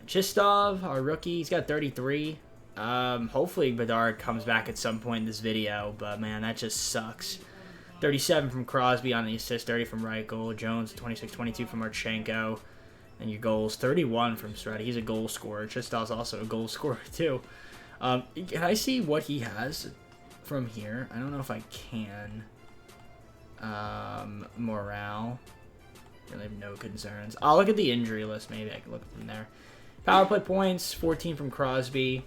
A: Chistov, our rookie, he's got 33. Hopefully Bedard comes back at some point in this video, but man, that just sucks. 37 from Crosby on the assist, 30 from Reichel. Jones, 26, 22 from Marchenko. And your goals, 31 from Soretta. He's a goal scorer. Chistov's also a goal scorer, too. Can I see what he has from here? I don't know if I can. Morale. Really have no concerns. I'll look at the injury list. Maybe I can look from there. Power play points, 14 from Crosby.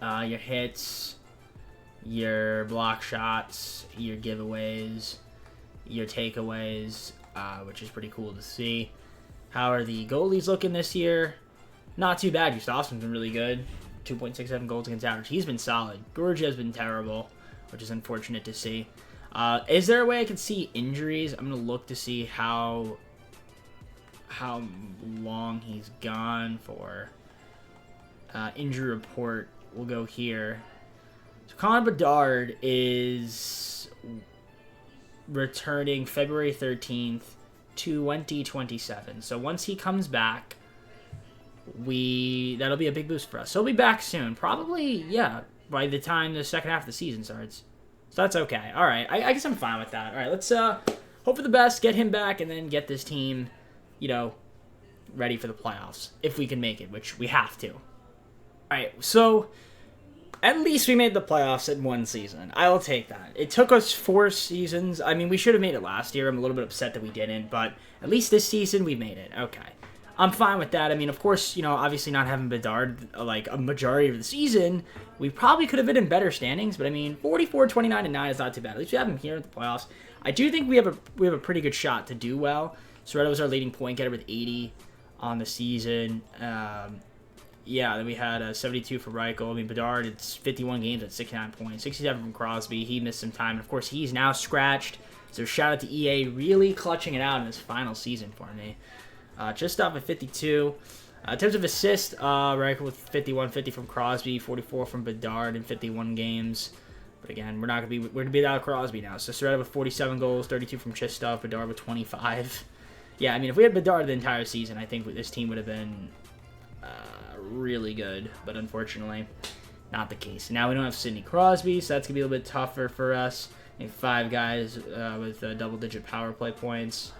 A: Your hits, your block shots, your giveaways, your takeaways, which is pretty cool to see. How are the goalies looking this year? Not too bad. Gustafsson's been really good. 2.67 goals against average. He's been solid. Gurdjieff's been terrible, which is unfortunate to see. Is there a way I can see injuries? I'm going to look to see how long he's gone for. Injury report will go here. So Connor Bedard is returning February 13th, 2027. So once he comes back, that'll be a big boost for us. So he'll be back soon. Probably, yeah, by the time the second half of the season starts. So that's okay. All right. I guess I'm fine with that. All right, let's hope for the best, get him back, and then get this team, you know, ready for the playoffs, if we can make it, which we have to. All right, so at least we made the playoffs in one season. I'll take that. It took us 4 seasons. I mean, we should have made it last year. I'm a little bit upset that we didn't, but at least this season we made it. Okay. I'm fine with that. I mean, of course, you know, obviously not having Bedard like a majority of the season, we probably could have been in better standings, but I mean, 44, 29, and 9 is not too bad. At least we have him here at the playoffs. I do think we have a pretty good shot to do well. Soretta was our leading point getter with 80 on the season. Yeah, then we had 72 for Reichel. I mean, Bedard, it's 51 games at 69 points. 67 from Crosby. He missed some time. And, of course, he's now scratched. So, shout out to EA really clutching it out in this final season for me. Just off at 52. In terms of assists, Reichel with 51, 50 from Crosby, 44 from Bedard in 51 games. But again, we're gonna be without Crosby now. So Soretta with 47 goals, 32 from Chistov, Bedard with 25. Yeah, I mean, if we had Bedard the entire season, I think this team would have been really good. But unfortunately, not the case. Now we don't have Sidney Crosby, so that's gonna be a little bit tougher for us. I think 5 guys with double-digit power play points.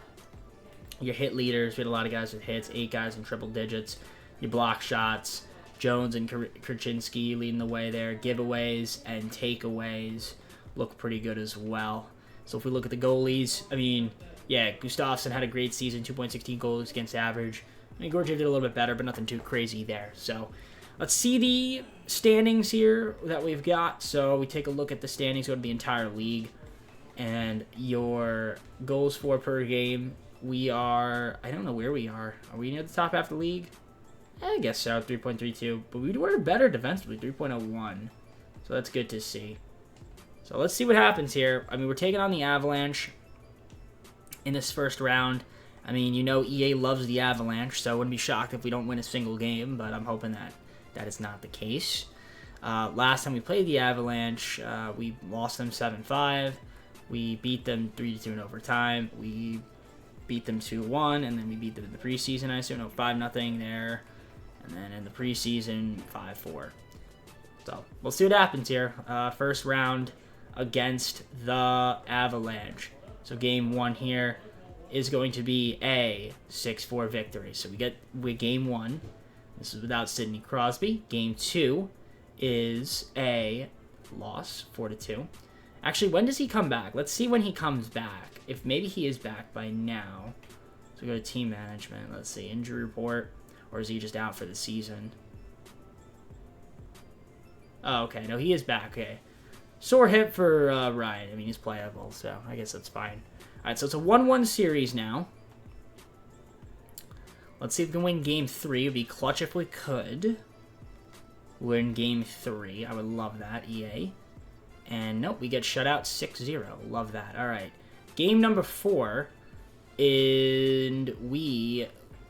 A: Your hit leaders, we had a lot of guys with hits, 8 guys in triple digits. Your block shots, Jones and Krasinski leading the way there. Giveaways and takeaways look pretty good as well. So if we look at the goalies, I mean, yeah, Gustafsson had a great season, 2.16 goals against average. I mean, Gurdjieff did a little bit better, but nothing too crazy there. So Let's see the standings here that we've got. So we take a look at the standings of the entire league. And your goals for per game, we are, I don't know where we are. Are we near the top half of the league? I guess so, 3.32. But we were better defensively, 3.01. So that's good to see. So let's see what happens here. I mean, we're taking on the Avalanche in this first round. I mean, you know EA loves the Avalanche, so I wouldn't be shocked if we don't win a single game, but I'm hoping that that is not the case. Last time we played the Avalanche, we lost them 7-5. We beat them 3-2 in overtime. We beat them 2-1, and then we beat them in the preseason, I assume. No, 5-0 there. And then in the preseason, 5-4. So, we'll see what happens here. First round against the Avalanche. So, game 1 here is going to be a 6-4 victory. So, we game 1. This is without Sidney Crosby. Game 2 is a loss, 4-2. Actually, when does he come back? Let's see when he comes back. If maybe he is back by now. So go to team management. Let's see, injury report. Or is he just out for the season? Oh, okay. No, he is back. Okay. Sore hip for Ryan. I mean, he's playable, so I guess that's fine. All right, so it's a 1-1 series now. Let's see if we can win game 3. It would be clutch if we could. Win game 3. I would love that, EA. And nope, we get shut out 6-0. Love that. All right. Game number 4. And we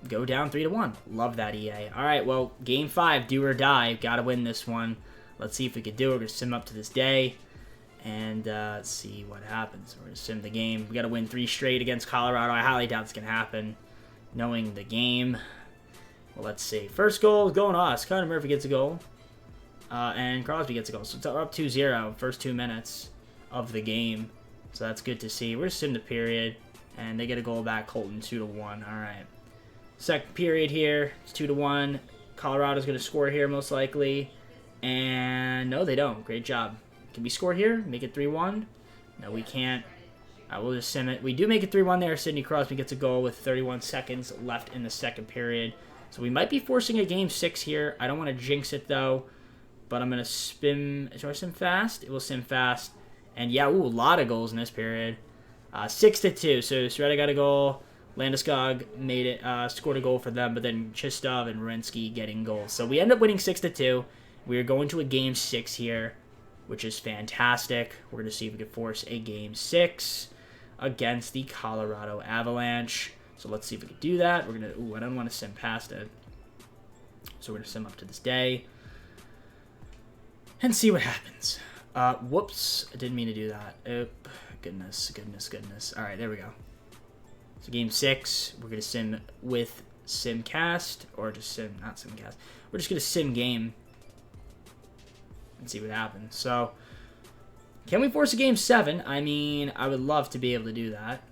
A: go down 3-1. Love that, EA. All right, well, game 5, do or die. Got to win this one. Let's see if we can do it. We're going to sim up to this day. And let's see what happens. We're going to sim the game. We got to win 3 straight against Colorado. I highly doubt it's going to happen, knowing the game. Well, let's see. First goal is going to us. Connor Murphy gets a goal. And Crosby gets a goal. So we're up 2-0 first 2 minutes of the game. So that's good to see. We're sim the period. And they get a goal back. Colton 2-1. All right. Second period here. It's 2-1. Colorado's going to score here most likely. And no, they don't. Great job. Can we score here? Make it 3-1? No, we can't. I will just sim it. We do make it 3-1 there. Sidney Crosby gets a goal with 31 seconds left in the second period. So we might be forcing a game 6 here. I don't want to jinx it though. But I'm going to spin. Should I sim fast? It will sim fast. And yeah, ooh, a lot of goals in this period. 6-2. So Sreda got a goal. Landeskog made it, scored a goal for them. But then Chistov and Rensky getting goals. So we end up winning 6-2. We are going to a game 6 here, which is fantastic. We're going to see if we can force a game 6 against the Colorado Avalanche. So let's see if we can do that. We're going to, ooh, I don't want to sim past it. So we're going to sim up to this day. And see what happens. Whoops. I didn't mean to do that. Oop. Goodness. All right, there we go. So game 6, we're going to sim with Simcast. Or just sim, not Simcast. We're just going to sim game. And see what happens. So, can we force a game 7? I mean, I would love to be able to do that.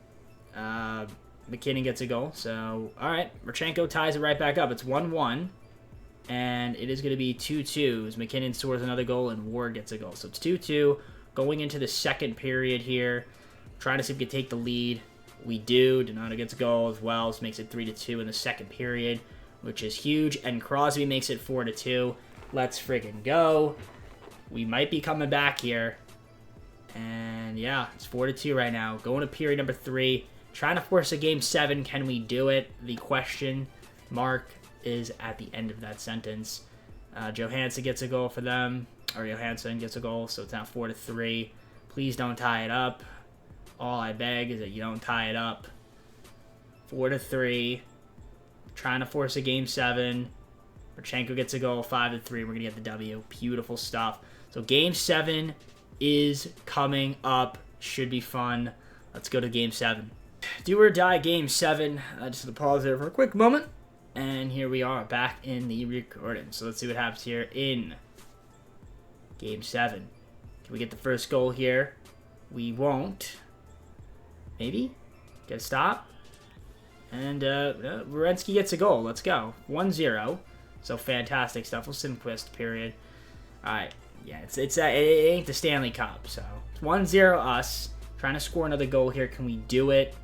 A: McKinnon gets a goal. So, all right. Marchenko ties it right back up. It's 1-1. And it is going to be 2-2 as McKinnon scores another goal and Ward gets a goal. So it's 2-2 going into the second period here. Trying to see if we can take the lead. We do. Donato gets a goal as well. This makes it 3-2 in the second period, which is huge. And Crosby makes it 4-2. Let's friggin' go. We might be coming back here. And yeah, it's 4-2 right now. Going to period number 3. Trying to force a game 7. Can we do it? The question mark is at the end of that sentence. Johansson gets a goal for them. Or Johansson gets a goal, so it's now 4-3. Please don't tie it up. All I beg is that you don't tie it up. 4-3. Trying to force a game 7. Marchenko gets a goal, 5-3. We're going to get the W. Beautiful stuff. So game 7 is coming up. Should be fun. Let's go to game 7. Do or die game 7. Just going to pause there for a quick moment. And here we are, back in the recording. So let's see what happens here in Game 7. Can we get the first goal here? We won't. Maybe? Get a stop. And Werenski gets a goal. Let's go. 1-0. So fantastic stuff. We'll Simquist, period. Alright. Yeah, it ain't the Stanley Cup. So it's 1-0 us. Trying to score another goal here. Can we do it?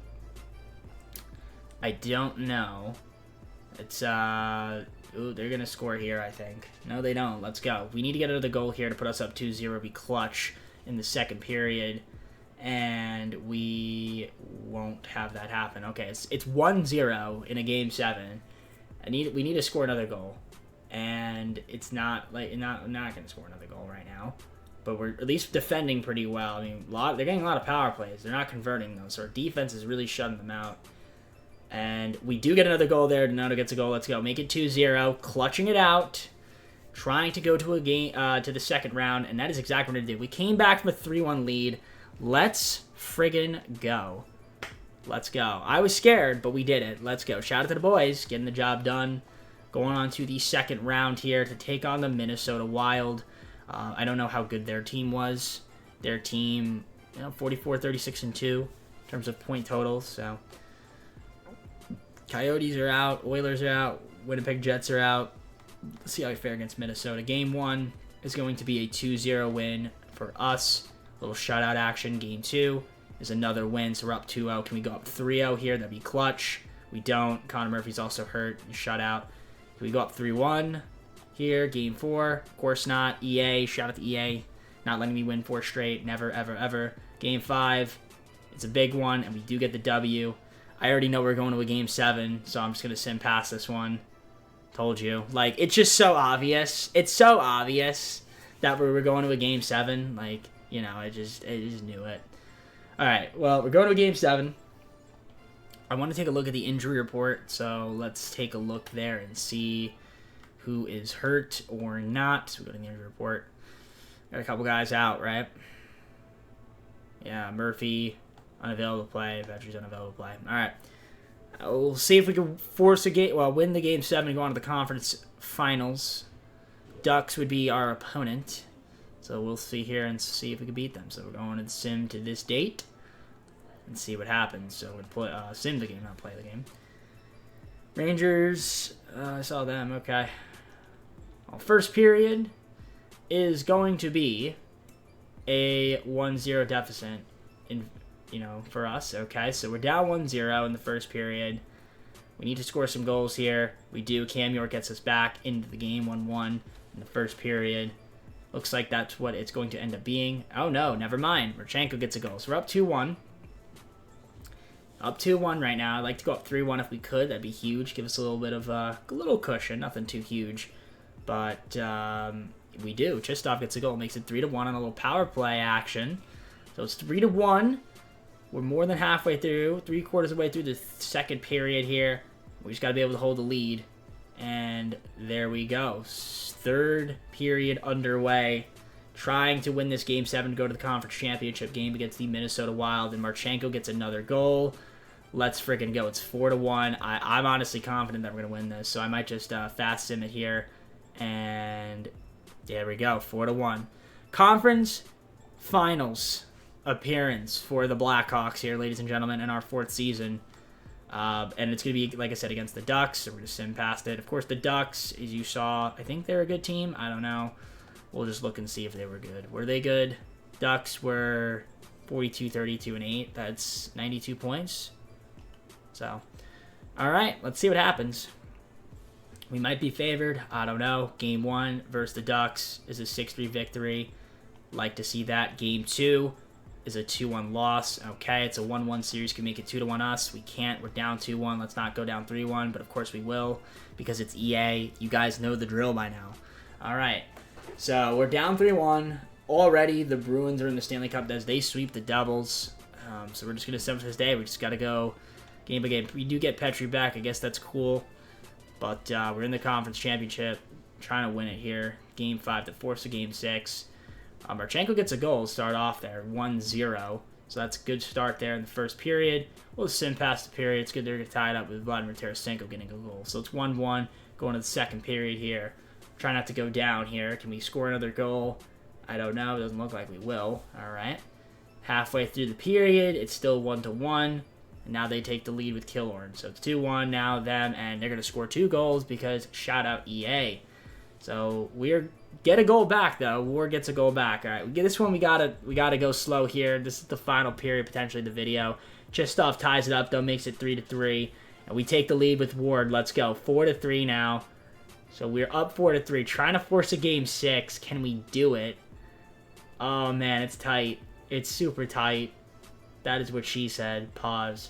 A: I don't know. It's, Ooh, they're going to score here, I think. No, they don't. Let's go. We need to get another goal here to put us up 2-0. Be clutch in the second period. And we won't have that happen. Okay, it's 1-0 in a Game 7. We need to score another goal. And it's not like I'm not going to score another goal right now. But we're at least defending pretty well. I mean, they're getting a lot of power plays. They're not converting those. So our defense is really shutting them out. And we do get another goal there. Donato gets a goal. Let's go. Make it 2-0. Clutching it out. Trying to go to a game to the second round. And that is exactly what it did. We came back from a 3-1 lead. Let's friggin' go. Let's go. I was scared, but we did it. Let's go. Shout out to the boys. Getting the job done. Going on to the second round here to take on the Minnesota Wild. I don't know how good their team was. Their team, 44, 36, and 2 in terms of point totals. So, Coyotes are out. Oilers are out. Winnipeg Jets are out. Let's see how we fare against Minnesota. Game 1 is going to be a 2-0 win for us. A little shutout action. Game 2 is another win, so we're up 2-0. Can we go up 3-0 here? That'd be clutch. We don't. Connor Murphy's also hurt and shut out. Can we go up 3-1 here? Game 4. Of course not. EA. Shout out to EA. Not letting me win 4 straight. Never, ever, ever. Game 5. It's a big one, and we do get the W. I already know we're going to a Game 7, so I'm just going to sim past this one. Told you. Like, it's just so obvious. It's so obvious that we were going to a Game 7. Like, I just knew it. All right, well, we're going to a Game 7. I want to take a look at the injury report, so let's take a look there and see who is hurt or not. So we go to the injury report. Got a couple guys out, right? Yeah, Murphy, unavailable to play. Vetcher's unavailable to play. All right. We'll see if we can win the Game 7 and go on to the conference finals. Ducks would be our opponent. So we'll see here and see if we can beat them. So we're going to sim to this date and see what happens. So we'd play, sim the game, not play the game. Rangers, I saw them. Okay. Well, first period is going to be a 1-0 deficit for us. Okay, so we're down 1-0 in the first period. We need to score some goals here. We do. Cam York gets us back into the game 1-1 in the first period. Looks like that's what it's going to end up being. Oh, no, never mind. Marchenko gets a goal. So we're up 2-1. Up 2-1 right now. I'd like to go up 3-1 if we could. That'd be huge. Give us a little bit of a little cushion. Nothing too huge. But we do. Chistov gets a goal. Makes it 3-1 on a little power play action. So it's 3-1. We're more than halfway through. 3/4 of the way through the second period here. We just got to be able to hold the lead. And there we go. Third period underway. Trying to win this Game 7 to go to the conference championship game against the Minnesota Wild. And Marchenko gets another goal. Let's freaking go. It's 4-1. I'm honestly confident that we're going to win this. So I might just fast sim it here. And there we go. 4-1. Conference finals appearance for the Blackhawks here, ladies and gentlemen, in our 4th season. And it's going to be, like I said, against the Ducks. So we're just sim past it. Of course, the Ducks, as you saw, I think they're a good team. I don't know. We'll just look and see if they were good. Were they good? Ducks were 42, 32, and 8. That's 92 points. So, all right, let's see what happens. We might be favored. I don't know. Game 1 versus the Ducks is a 6-3 victory. Like to see that. Game 2 is a 2-1 loss. Okay, it's a 1-1 series. Can make it 2-1 us. We can't. We're down 2-1. Let's not go down 3-1, but of course we will because it's EA. You guys know the drill by now. All right, so we're down 3-1. Already the Bruins are in the Stanley Cup as they sweep the Devils. So we're just going to sim for this day. We just got to go game by game. We do get Petrie back. I guess that's cool. But we're in the conference championship. Trying to win it here. Game 5 to force a Game 6. Marchenko gets a goal to start off there, 1-0. So that's a good start there in the first period. We'll sim past the period. It's good they're tied up with Vladimir Tarasenko getting a goal. So it's 1-1 going to the second period here. Try not to go down here. Can we score another goal? I don't know. It doesn't look like we will. All right. Halfway through the period, it's still 1-1. And now they take the lead with Killorn. So it's 2-1 now, them, and they're going to score 2 goals because shout out EA. So we're get a goal back though. War gets a goal back. All right, we get this one. We gotta go slow here. This is the final period potentially of the video. Chistov ties it up though, makes it 3-3, and we take the lead with Ward. Let's go 4-3 now. So we're up 4-3, trying to force a game 6. Can we do it? Oh, man, it's tight. It's super tight. That is what she said. Pause.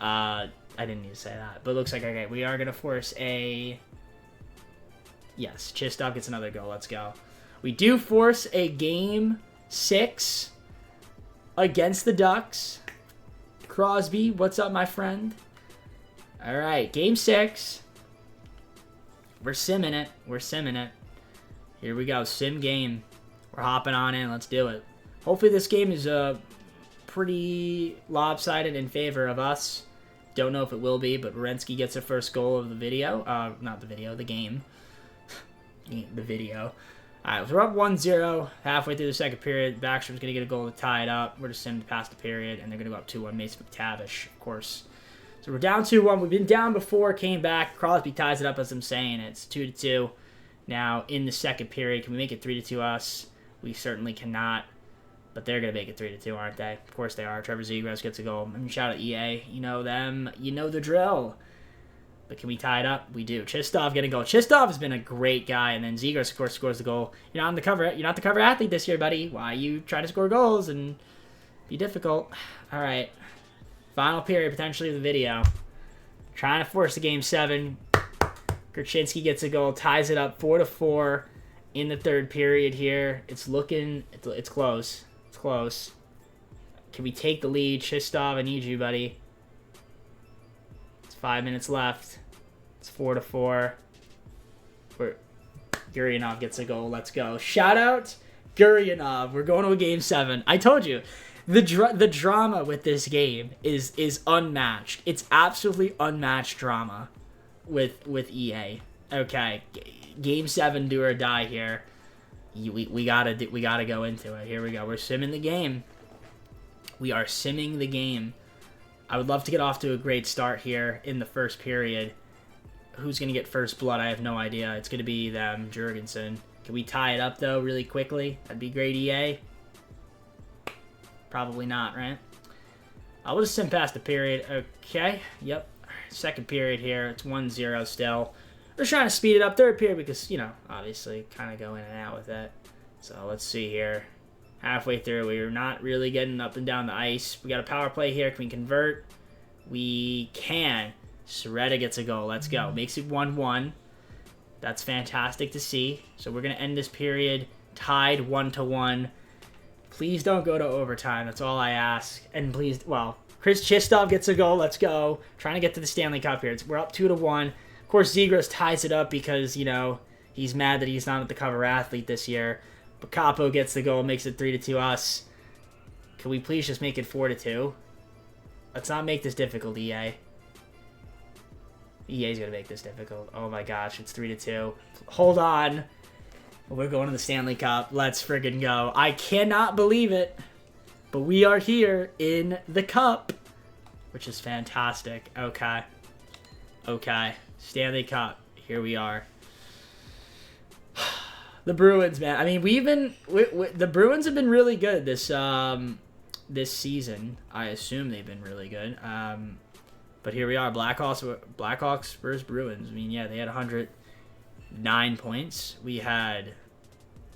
A: I didn't need to say that. But it looks like, okay, we are going to force a... Yes, Chistov gets another goal. Let's go. We do force a game 6 against the Ducks. Crosby, what's up, my friend? All right, game 6. We're simming it. We're simming it. Here we go. Sim game. We're hopping on in. Let's do it. Hopefully this game is pretty lopsided in favor of us. Don't know if it will be, but Werenski gets the first goal of the video. Not the video, the game. The video. All right, we're up 1-0 halfway through the second period. Backstrom's going to get a goal to tie it up. We're just simmed past the period, and they're going to go up 2-1. Mason McTavish, of course. So we're down 2-1. We've been down before, came back. Crosby ties it up as I'm saying. It's 2-2 now in the second period. Can we make it 3-2 us? We certainly cannot, but they're going to make it 3-2, aren't they? Of course they are. Trevor Zegras gets a goal. And shout out EA. You know them. You know the drill. But can we tie it up? We do. Chistov getting a goal. Chistov has been a great guy, and then Zegras, of course, scores the goal. You're not the cover athlete this year, buddy. Why are you trying to score goals and be difficult? All right. Final period, potentially, of the video. Trying to force the game 7. Kurchinski gets a goal, ties it up 4-4 in the third period here. It's looking, it's close. It's close. Can we take the lead? Chistov, I need you, buddy. 5 minutes left. It's 4-4. Guryanov gets a goal. Let's go. Shout out Guryanov. We're going to a game 7. I told you. The drama with this game is unmatched. It's absolutely unmatched drama with EA. Okay. Game 7, do or die here. We gotta go into it. Here we go. We're simming the game. We are simming the game. I would love to get off to a great start here in the first period. Who's going to get first blood? I have no idea. It's going to be them, Jurgensen. Can we tie it up, though, really quickly? That'd be great, EA. Probably not, right? I'll just sim past the period. Okay, yep. Second period here. It's 1-0 still. We're trying to speed it up. Third period because, you know, obviously kind of go in and out with it. So let's see here. Halfway through, we're not really getting up and down the ice. We got a power play here. Can we convert? We can. Soretta gets a goal. Let's go. Makes it 1-1. That's fantastic to see. So we're going to end this period tied 1-1. Please don't go to overtime. That's all I ask. And please, well, Chris Chistov gets a goal. Let's go. Trying to get to the Stanley Cup here. We're up 2-1. Of course, Zegras ties it up because, you know, he's mad that he's not at the cover athlete this year. But Capo gets the goal, makes it 3-2 us. Can we please just make it 4-2? Let's not make this difficult, EA. EA's going to make this difficult. Oh my gosh, it's 3-2. Hold on. We're going to the Stanley Cup. Let's friggin' go. I cannot believe it. But we are here in the Cup. Which is fantastic. Okay. Okay. Stanley Cup. Here we are. The Bruins, man. I mean, the Bruins have been really good this season. I assume they've been really good. But here we are, Blackhawks versus Bruins. I mean, yeah, they had 109 points. We had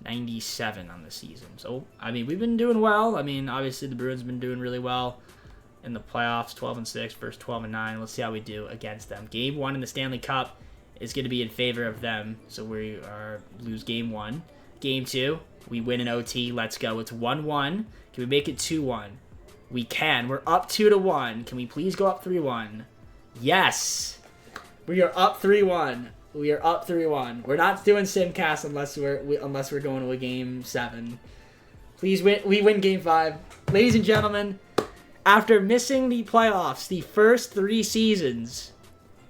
A: 97 on the season. So, I mean, we've been doing well. I mean, obviously the Bruins have been doing really well in the playoffs, 12-6 versus 12-9. Let's see how we do against them. Game 1 in the Stanley Cup is going to be in favor of them. So we lose game 1. Game 2, we win in OT. Let's go. It's 1-1. Can we make it 2-1? We can. We're up 2-1. Can we please go up 3-1? Yes. We are up 3-1. We are up 3-1. We're not doing Simcast unless we're going to a game 7. Please win. We win game 5. Ladies and gentlemen, after missing the playoffs the first 3 seasons,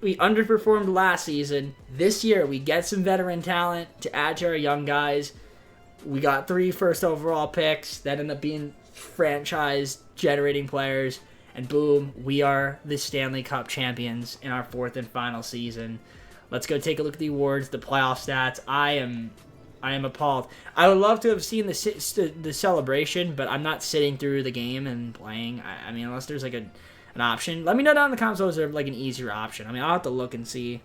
A: we underperformed last season. This year, we get some veteran talent to add to our young guys. We got 3 first overall picks that end up being franchise-generating players. And boom, we are the Stanley Cup champions in our 4th and final season. Let's go take a look at the awards, the playoff stats. I am appalled. I would love to have seen the celebration, but I'm not sitting through the game and playing. I mean, unless there's like an option. Let me know down in the comments if there's like an easier option. I mean, I'll have to look and see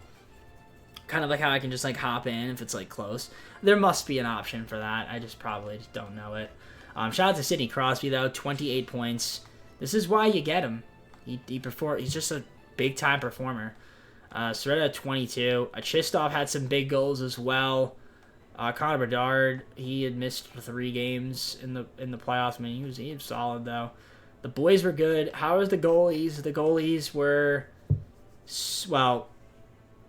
A: Kind of like how I can just like hop in if it's like close. There must be an option for that. I just probably just don't know it. Shout out to Sidney Crosby though, 28 points. This is why you get him. He's just a big time performer. Soretta 22. Chistov had some big goals as well. Connor Bedard, he had missed 3 games in the playoffs. I mean, he was solid though. The boys were good. How was the goalies? The goalies were, well,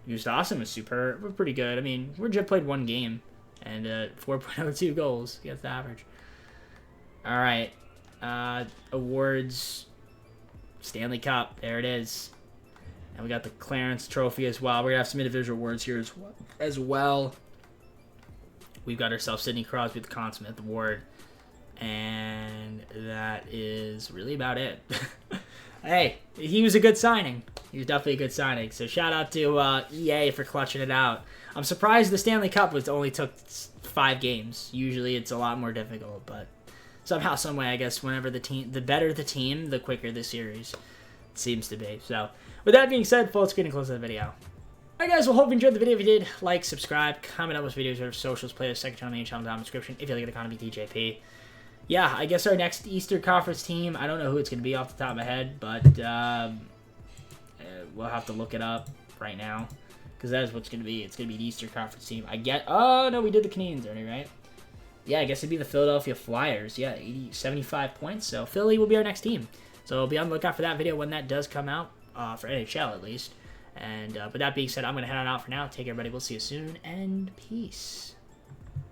A: Gustafsson was superb. We're pretty good. I mean, we just played 1 game and 4.02 goals against the average. All right, awards, Stanley Cup. There it is. And we got the Clarence Trophy as well. We're going to have some individual awards here as well. We've got ourselves Sidney Crosby with the Conn Smythe Award. And that is really about it. Hey, he was a good signing. He was definitely a good signing. So shout out to EA for clutching it out. I'm surprised the Stanley Cup only took 5 games. Usually it's a lot more difficult, but somehow, some way, I guess, the better the team, the quicker the series seems to be. So with that being said, full screen and close the video. Alright guys, well, hope you enjoyed the video. If you did, like, subscribe, comment on those videos, or socials, play the second channel, main channel down in the description. If you like the economy, TJP. Yeah, I guess our next Eastern Conference team, I don't know who it's going to be off the top of my head, but we'll have to look it up right now, because that is what's going to be. It's going to be the Eastern Conference team. Oh, no, we did the Canadiens already, right? Yeah, I guess it'd be the Philadelphia Flyers. Yeah, 75 points, so Philly will be our next team. So be on the lookout for that video when that does come out, for NHL at least. And with that being said, I'm going to head on out for now. Take care, everybody. We'll see you soon, and peace.